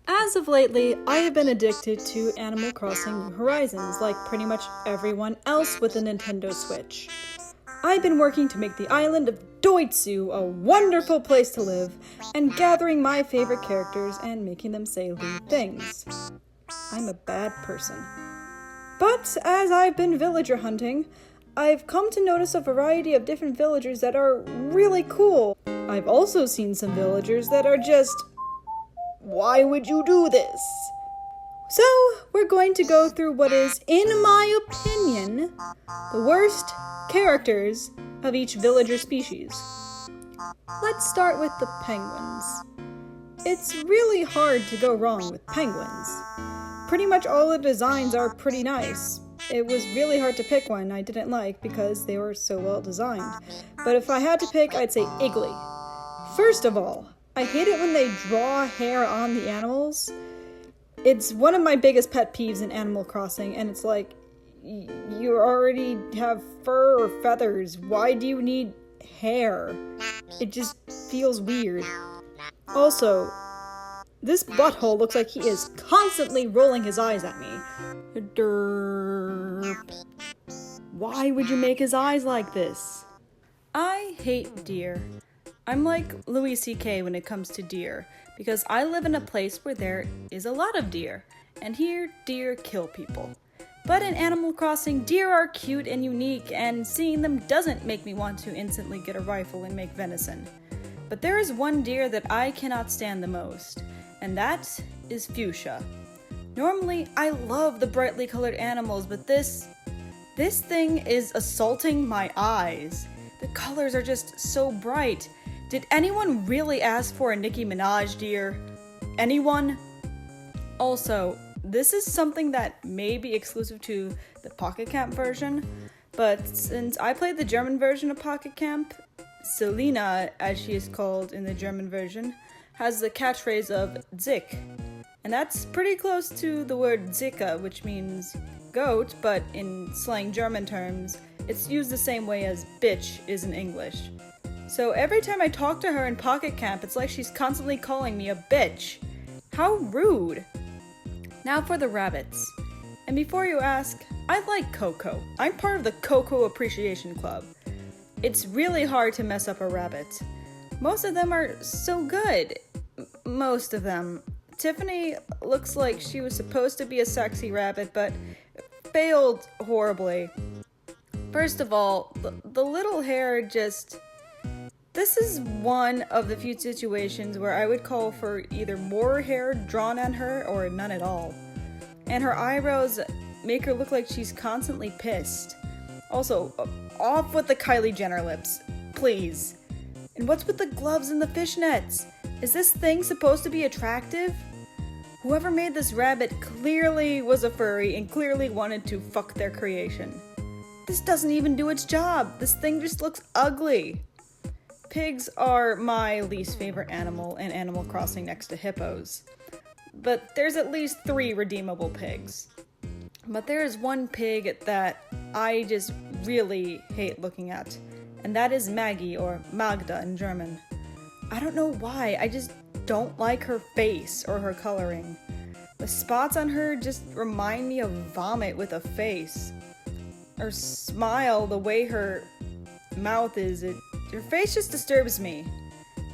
As of lately, I have been addicted to Animal Crossing New Horizons, like pretty much everyone else with a Nintendo Switch. I've been working to make the island of Doitsu a wonderful place to live, and gathering my favorite characters and making them say lewd things. I'm a bad person. But as I've been villager hunting, I've come to notice a variety of different villagers that are really cool. I've also seen some villagers that are just, why would you do this? So, we're going to go through what is, in my opinion, the worst characters of each villager species. Let's start with the penguins. It's really hard to go wrong with penguins. Pretty much all the designs are pretty nice. It was really hard to pick one I didn't like because they were so well designed. But if I had to pick, I'd say Iggly. First of all, I hate it when they draw hair on the animals. It's one of my biggest pet peeves in Animal Crossing, and it's like, you already have fur or feathers. Why do you need hair? It just feels weird. Also, this butthole looks like he is constantly rolling his eyes at me. Derp. Why would you make his eyes like this? I hate deer. I'm like Louis C.K. when it comes to deer, because I live in a place where there is a lot of deer, and here deer kill people. But in Animal Crossing, deer are cute and unique, and seeing them doesn't make me want to instantly get a rifle and make venison. But there is one deer that I cannot stand the most, and that is fuchsia. Normally, I love the brightly colored animals, but this thing is assaulting my eyes. The colors are just so bright. Did anyone really ask for a Nicki Minaj deer? Anyone? Also, this is something that may be exclusive to the Pocket Camp version, but since I played the German version of Pocket Camp, Selina, as she is called in the German version, has the catchphrase of Zick. And that's pretty close to the word Zicka, which means goat, but in slang German terms, it's used the same way as bitch is in English. So every time I talk to her in Pocket Camp, it's like she's constantly calling me a bitch. How rude. Now for the rabbits. And before you ask, I like Coco. I'm part of the Coco Appreciation Club. It's really hard to mess up a rabbit. Most of them are so good. Most of them. Tiffany looks like she was supposed to be a sexy rabbit, but failed horribly. First of all, the little hair just... This is one of the few situations where I would call for either more hair drawn on her or none at all. And her eyebrows make her look like she's constantly pissed. Also, off with the Kylie Jenner lips, please. And what's with the gloves and the fishnets? Is this thing supposed to be attractive? Whoever made this rabbit clearly was a furry and clearly wanted to fuck their creation. This doesn't even do its job. This thing just looks ugly. Pigs are my least favorite animal in Animal Crossing next to hippos. But there's at least 3 redeemable pigs. But there is one pig that I just really hate looking at, and that is Maggie, or Magda in German. I don't know why, I just don't like her face or her coloring. The spots on her just remind me of vomit with a face. Her smile, the way her mouth is, her face just disturbs me.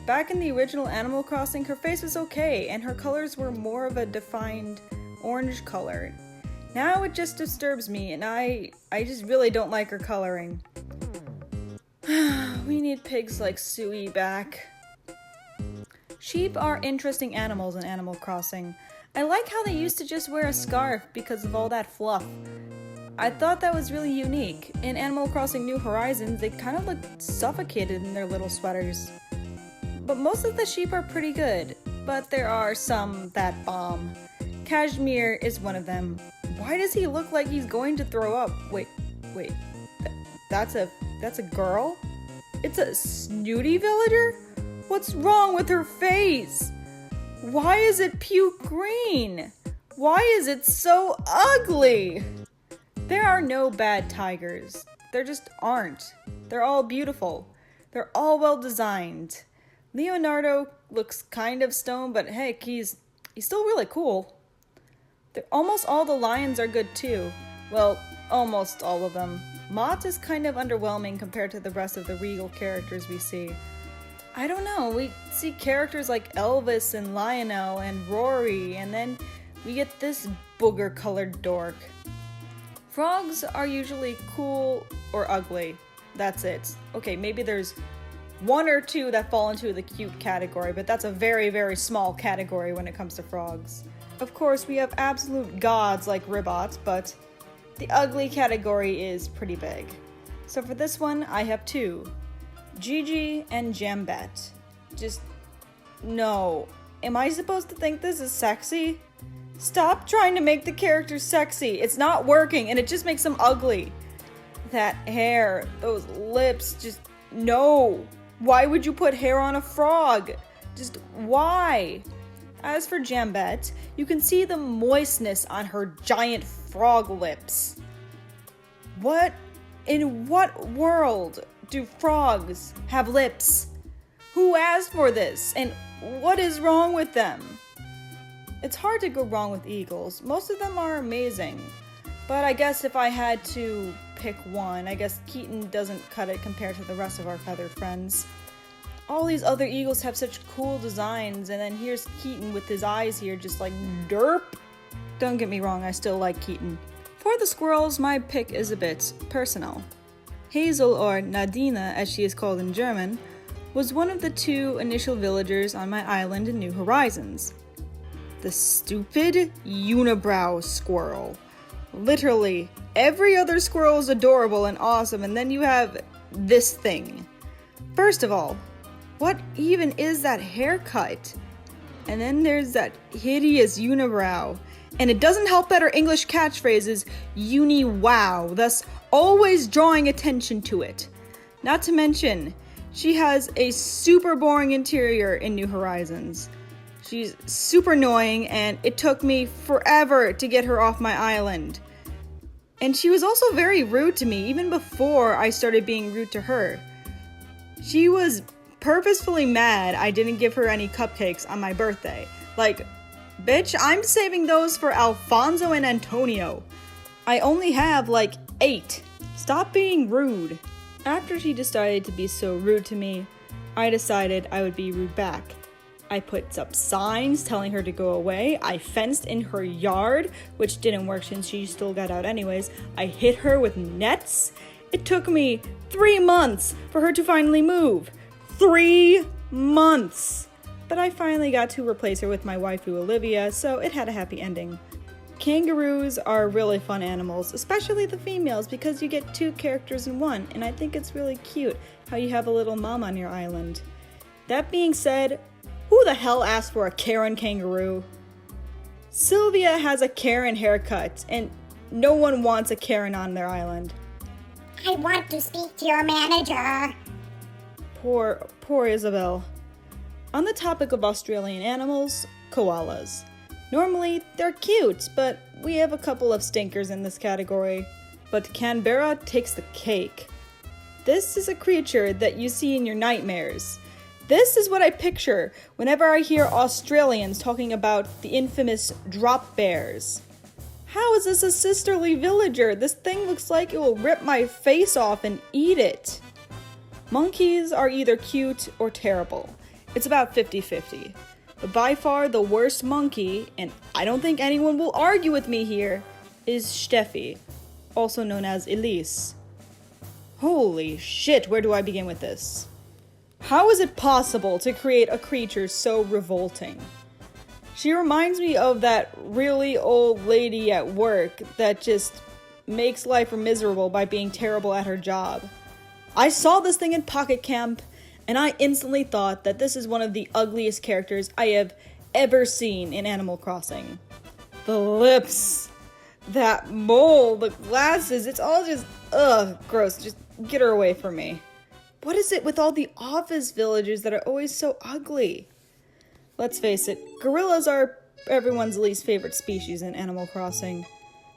Back in the original Animal Crossing, her face was okay, and her colors were more of a defined orange color. Now it just disturbs me, and I just really don't like her coloring. We need pigs like Suey back. Sheep are interesting animals in Animal Crossing. I like how they used to just wear a scarf because of all that fluff. I thought that was really unique. In Animal Crossing New Horizons, they kind of looked suffocated in their little sweaters. But most of the sheep are pretty good, but there are some that bomb. Cashmere is one of them. Why does he look like he's going to throw up? Wait, that's a girl? It's a snooty villager? What's wrong with her face? Why is it puke green? Why is it so ugly? There are no bad tigers. There just aren't. They're all beautiful. They're all well designed. Leonardo looks kind of stoned, but heck, he's he's still really cool. Almost all the lions are good too. Well, almost all of them. Mott is kind of underwhelming compared to the rest of the regal characters we see. I don't know, we see characters like Elvis and Lionel and Rory, and then we get this booger-colored dork. Frogs are usually cool or ugly. That's it. Okay, maybe there's one or two that fall into the cute category, but that's a very, very small category when it comes to frogs. Of course, we have absolute gods like Ribbot, but the ugly category is pretty big. So for this one, I have two. Gigi and Jambette. Just, no. Am I supposed to think this is sexy? Stop trying to make the characters sexy. It's not working, and it just makes them ugly. That hair, those lips, just, no. Why would you put hair on a frog? Just, why? As for Jambette, you can see the moistness on her giant frog lips. In what world do frogs have lips? Who asked for this? And what is wrong with them? It's hard to go wrong with eagles. Most of them are amazing. But I guess if I had to pick one, I guess Keaton doesn't cut it compared to the rest of our feathered friends. All these other eagles have such cool designs, and then here's Keaton with his eyes here just like derp. Don't get me wrong, I still like Keaton. For the squirrels, my pick is a bit personal. Hazel, or Nadina as she is called in German, was one of the two initial villagers on my island in New Horizons. The stupid unibrow squirrel. Literally, every other squirrel is adorable and awesome, and then you have this thing. First of all, what even is that haircut? And then there's that hideous unibrow. And it doesn't help that her English catchphrase is uni-wow, thus always drawing attention to it. Not to mention, she has a super boring interior in New Horizons. She's super annoying, and it took me forever to get her off my island. And she was also very rude to me, even before I started being rude to her. She was purposefully mad I didn't give her any cupcakes on my birthday. Like, bitch, I'm saving those for Alfonso and Antonio. I only have like 8. Stop being rude. After she decided to be so rude to me, I decided I would be rude back. I put up signs telling her to go away. I fenced in her yard, which didn't work since she still got out anyways. I hit her with nets. It took me 3 months for her to finally move. 3 months! But I finally got to replace her with my waifu Olivia, so it had a happy ending. Kangaroos are really fun animals, especially the females, because you get 2 characters in one, and I think it's really cute how you have a little mom on your island. That being said, who the hell asked for a Karen kangaroo? Sylvia has a Karen haircut, and no one wants a Karen on their island. I want to speak to your manager. Poor Isabel. On the topic of Australian animals, koalas. Normally, they're cute, but we have a couple of stinkers in this category. But Canberra takes the cake. This is a creature that you see in your nightmares. This is what I picture whenever I hear Australians talking about the infamous drop bears. How is this a sisterly villager? This thing looks like it will rip my face off and eat it. Monkeys are either cute or terrible. It's about 50-50. But by far the worst monkey, and I don't think anyone will argue with me here, is Steffi, also known as Elise. Holy shit, where do I begin with this? How is it possible to create a creature so revolting? She reminds me of that really old lady at work that just makes life miserable by being terrible at her job. I saw this thing in Pocket Camp, and I instantly thought that this is one of the ugliest characters I have ever seen in Animal Crossing. The lips, that mole, the glasses, it's all just, gross. Just get her away from me. What is it with all the office villagers that are always so ugly? Let's face it, gorillas are everyone's least favorite species in Animal Crossing.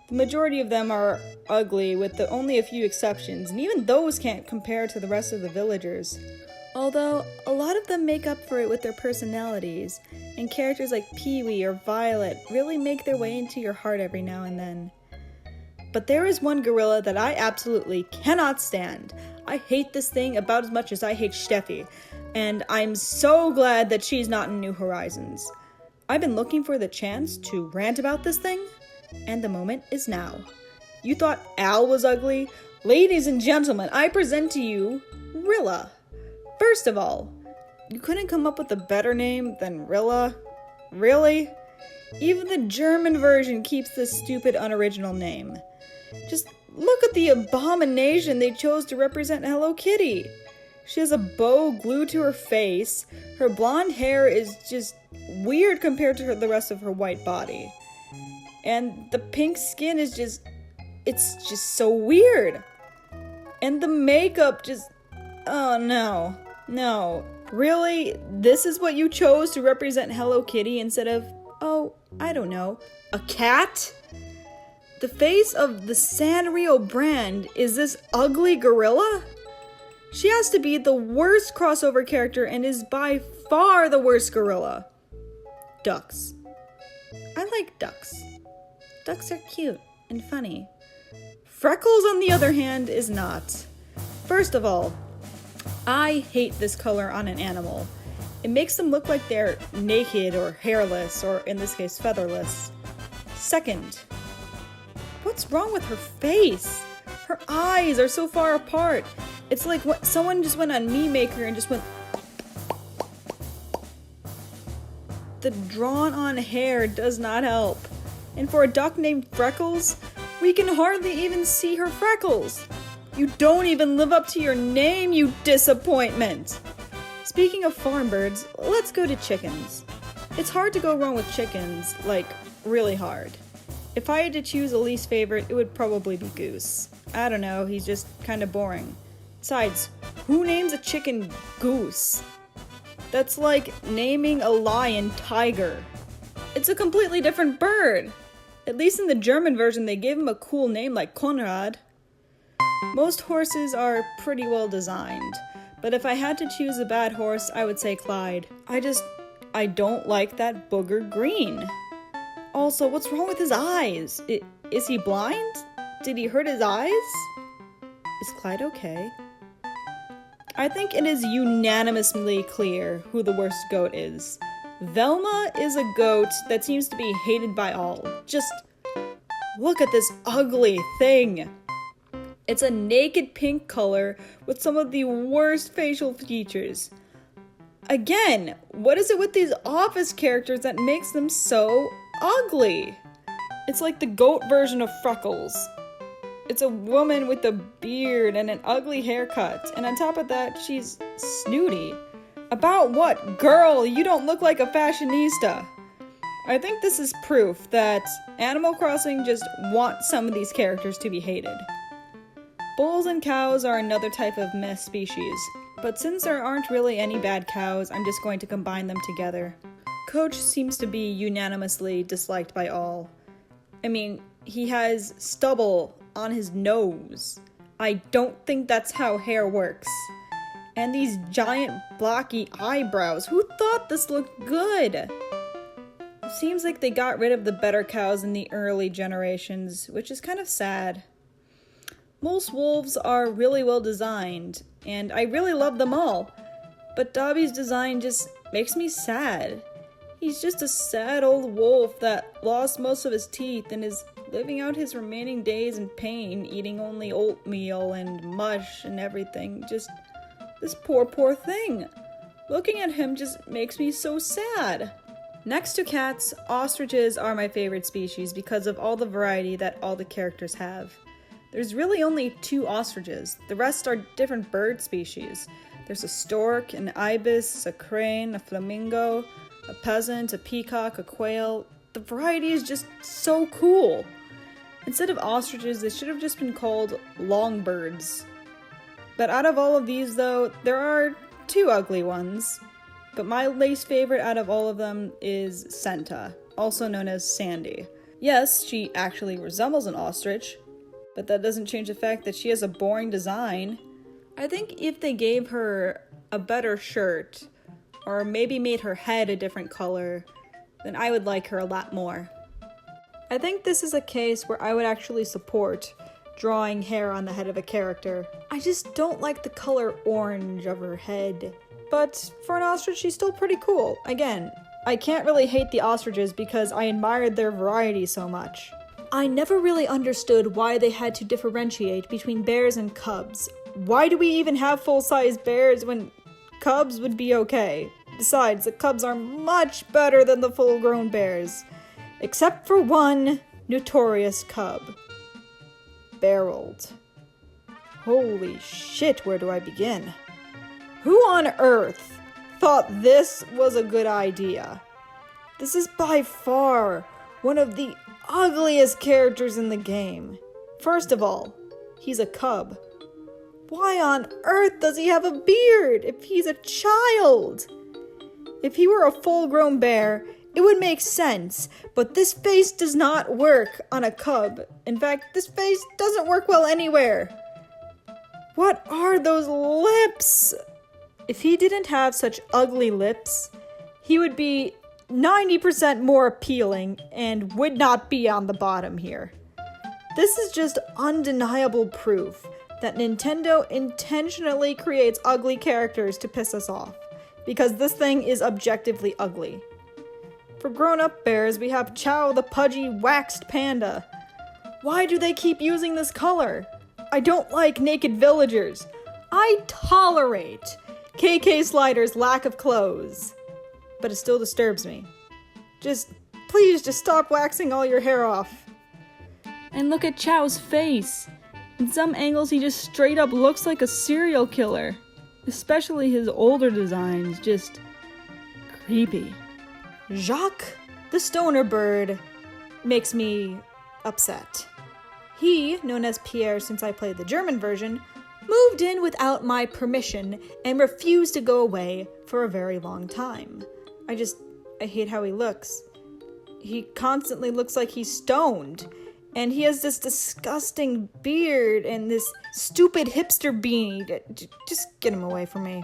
The majority of them are ugly, with only a few exceptions, and even those can't compare to the rest of the villagers. Although, a lot of them make up for it with their personalities, and characters like Pee-wee or Violet really make their way into your heart every now and then. But there is one gorilla that I absolutely cannot stand. I hate this thing about as much as I hate Steffi, and I'm so glad that she's not in New Horizons. I've been looking for the chance to rant about this thing, and the moment is now. You thought Al was ugly? Ladies and gentlemen, I present to you Rilla. First of all, you couldn't come up with a better name than Rilla? Really? Even the German version keeps this stupid unoriginal name. Just look at the abomination they chose to represent Hello Kitty. She has a bow glued to her face. Her blonde hair is just weird compared to the rest of her white body. And the pink skin is it's just so weird. And the makeup oh no. Really? This is what you chose to represent Hello Kitty instead of, oh, I don't know, a cat? The face of the Sanrio brand is this ugly gorilla? She has to be the worst crossover character and is by far the worst gorilla. Ducks. I like ducks. Ducks are cute and funny. Freckles, on the other hand, is not. First of all, I hate this color on an animal. It makes them look like they're naked or hairless, or in this case, featherless. Second, what's wrong with her face? Her eyes are so far apart. It's like someone just went on Meme Maker and just went... The drawn-on hair does not help. And for a duck named Freckles, we can hardly even see her freckles. You don't even live up to your name, you disappointment! Speaking of farm birds, let's go to chickens. It's hard to go wrong with chickens, like, really hard. If I had to choose a least favorite, it would probably be Goose. I don't know, he's just kinda boring. Besides, who names a chicken Goose? That's like naming a lion Tiger. It's a completely different bird. At least in the German version, they gave him a cool name like Konrad. Most horses are pretty well designed, but if I had to choose a bad horse, I would say Clyde. I don't like that booger green. Also, what's wrong with his eyes? Is he blind? Did he hurt his eyes? Is Clyde okay? I think it is unanimously clear who the worst goat is. Velma is a goat that seems to be hated by all. Just look at this ugly thing. It's a naked pink color with some of the worst facial features. Again, what is it with these office characters that makes them so ugly? It's like the goat version of Freckles. It's a woman with a beard and an ugly haircut, and on top of that, she's snooty. About what? Girl, you don't look like a fashionista. I think this is proof that Animal Crossing just wants some of these characters to be hated. Bulls and cows are another type of meh species, but since there aren't really any bad cows, I'm just going to combine them together. Coach seems to be unanimously disliked by all. I mean, he has stubble on his nose. I don't think that's how hair works. And these giant blocky eyebrows. Who thought this looked good? It seems like they got rid of the better cows in the early generations, which is kind of sad. Most wolves are really well designed, and I really love them all. But Dobby's design just makes me sad. He's just a sad old wolf that lost most of his teeth and is living out his remaining days in pain, eating only oatmeal and mush and everything. Just this poor thing. Looking at him just makes me so sad. Next to cats, ostriches are my favorite species because of all the variety that all the characters have. There's really only 2 ostriches. The rest are different bird species. There's a stork, an ibis, a crane, a flamingo, a peasant, a peacock, a quail. The variety is just so cool. Instead of ostriches, they should have just been called longbirds. But out of all of these, though, there are 2 ugly ones. But my least favorite out of all of them is Senta, also known as Sandy. Yes, she actually resembles an ostrich, but that doesn't change the fact that she has a boring design. I think if they gave her a better shirt, or maybe made her head a different color, then I would like her a lot more. I think this is a case where I would actually support drawing hair on the head of a character. I just don't like the color orange of her head. But for an ostrich, she's still pretty cool. Again, I can't really hate the ostriches because I admired their variety so much. I never really understood why they had to differentiate between bears and cubs. Why do we even have full-size bears when cubs would be okay? Besides, the cubs are much better than the full-grown bears. Except for one notorious cub. Barreled. Holy shit, where do I begin? Who on earth thought this was a good idea? This is by far one of the ugliest characters in the game. First of all, he's a cub. Why on earth does he have a beard if he's a child? If he were a full-grown bear, it would make sense, but this face does not work on a cub. In fact, this face doesn't work well anywhere. What are those lips? If he didn't have such ugly lips, he would be 90% more appealing and would not be on the bottom here. This is just undeniable proof that Nintendo intentionally creates ugly characters to piss us off, because this thing is objectively ugly. For grown-up bears, we have Chow the pudgy waxed panda. Why do they keep using this color? I don't like naked villagers. I tolerate KK Slider's lack of clothes, but it still disturbs me. Please just stop waxing all your hair off. And look at Chow's face. In some angles, he just straight up looks like a serial killer. Especially his older designs, just creepy. Jacques, the stoner bird, makes me upset. He, known as Pierre since I played the German version, moved in without my permission and refused to go away for a very long time. I hate how he looks. He constantly looks like he's stoned, and he has this disgusting beard and this stupid hipster beanie. Just get him away from me.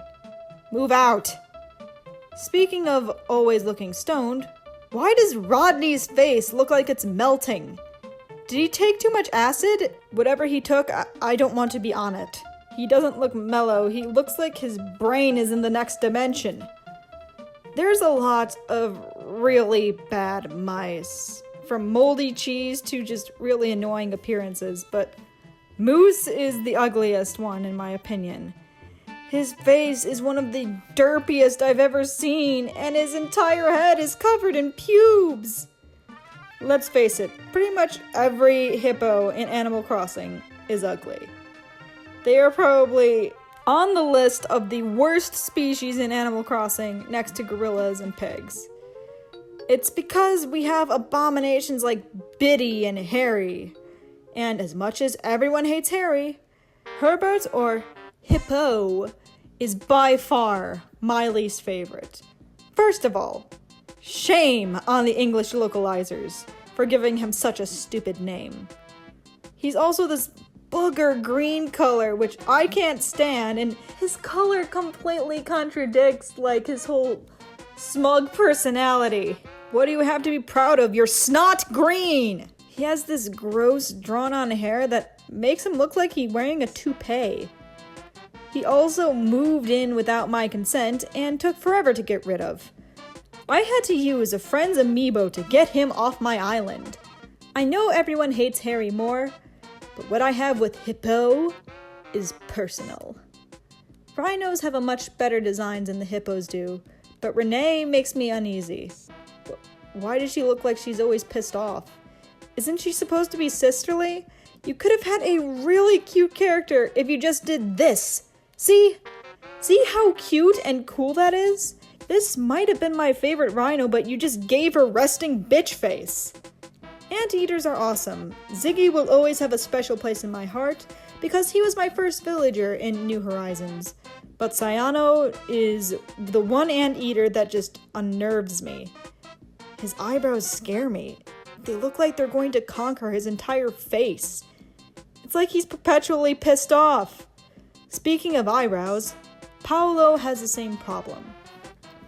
Move out. Speaking of always looking stoned, why does Rodney's face look like it's melting? Did he take too much acid? Whatever he took, I don't want to be on it. He doesn't look mellow. He looks like his brain is in the next dimension. There's a lot of really bad mice, from moldy cheese to just really annoying appearances, but Moose is the ugliest one in my opinion. His face is one of the derpiest I've ever seen, and his entire head is covered in pubes. Let's face it, pretty much every hippo in Animal Crossing is ugly. They are probably on the list of the worst species in Animal Crossing next to gorillas and pigs. It's because we have abominations like Biddy and Harry. And as much as everyone hates Harry, Herbert or Hippo is by far my least favorite. First of all, shame on the English localizers for giving him such a stupid name. He's also this booger green color, which I can't stand, and his color completely contradicts like his whole smug personality. What do you have to be proud of? You're snot green! He has this gross drawn-on hair that makes him look like he's wearing a toupee. He also moved in without my consent and took forever to get rid of. I had to use a friend's amiibo to get him off my island. I know everyone hates Harry more, but what I have with Hippo is personal. Rhinos have a much better designs than the hippos do, but Renee makes me uneasy. Why does she look like she's always pissed off? Isn't she supposed to be sisterly? You could have had a really cute character if you just did this. See? See how cute and cool that is? This might have been my favorite rhino, but you just gave her resting bitch face. Anteaters are awesome. Ziggy will always have a special place in my heart because he was my first villager in New Horizons. But Cyano is the one anteater that just unnerves me. His eyebrows scare me. They look like they're going to conquer his entire face. It's like he's perpetually pissed off. Speaking of eyebrows, Paolo has the same problem.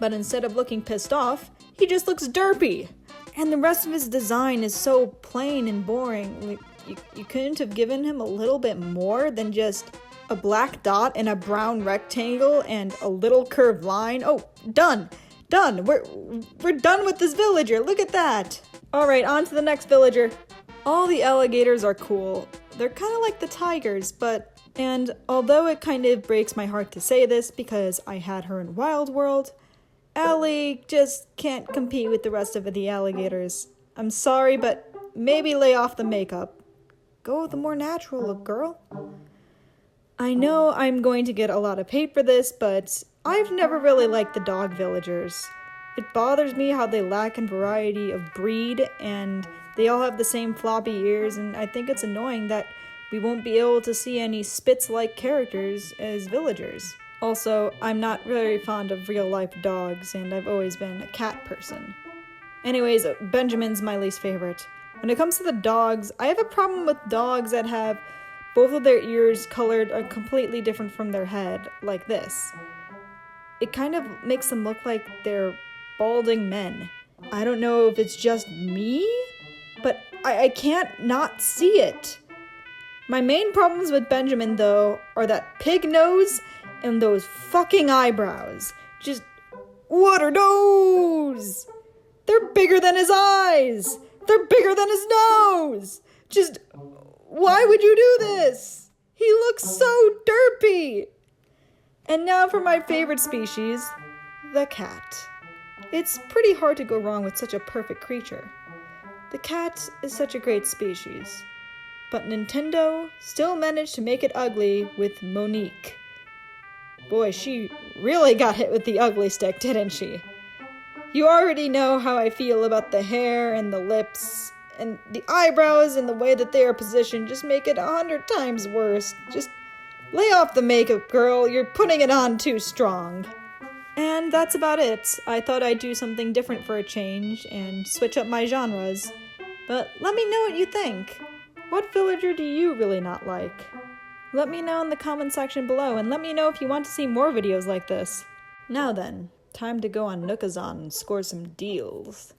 But instead of looking pissed off, he just looks derpy. And the rest of his design is so plain and boring. You couldn't have given him a little bit more than just a black dot and a brown rectangle and a little curved line. Oh, done. Done. We're done with this villager. Look at that. All right, on to the next villager. All the alligators are cool. They're kind of like the tigers, and although it kind of breaks my heart to say this because I had her in Wild World, Allie just can't compete with the rest of the alligators. I'm sorry, but maybe lay off the makeup. Go with the more natural look, girl. I know I'm going to get a lot of hate for this, but I've never really liked the dog villagers. It bothers me how they lack in variety of breed, and they all have the same floppy ears, and I think it's annoying that we won't be able to see any Spitz-like characters as villagers. Also, I'm not very fond of real-life dogs, and I've always been a cat person. Anyways, Benjamin's my least favorite. When it comes to the dogs, I have a problem with dogs that have both of their ears colored completely different from their head, like this. It kind of makes them look like they're balding men. I don't know if it's just me, but I can't not see it. My main problems with Benjamin, though, are that pig nose and those fucking eyebrows. Just, what are those? They're bigger than his eyes. They're bigger than his nose. Just, why would you do this? He looks so derpy. And now for my favorite species, the cat. It's pretty hard to go wrong with such a perfect creature. The cat is such a great species. But Nintendo still managed to make it ugly with Monique. Boy, she really got hit with the ugly stick, didn't she? You already know how I feel about the hair and the lips, and the eyebrows and the way that they are positioned just make it 100 times worse. Just lay off the makeup, girl. You're putting it on too strong. And that's about it. I thought I'd do something different for a change and switch up my genres. But let me know what you think. What villager do you really not like? Let me know in the comment section below, and let me know if you want to see more videos like this. Now then, time to go on Nookazon and score some deals.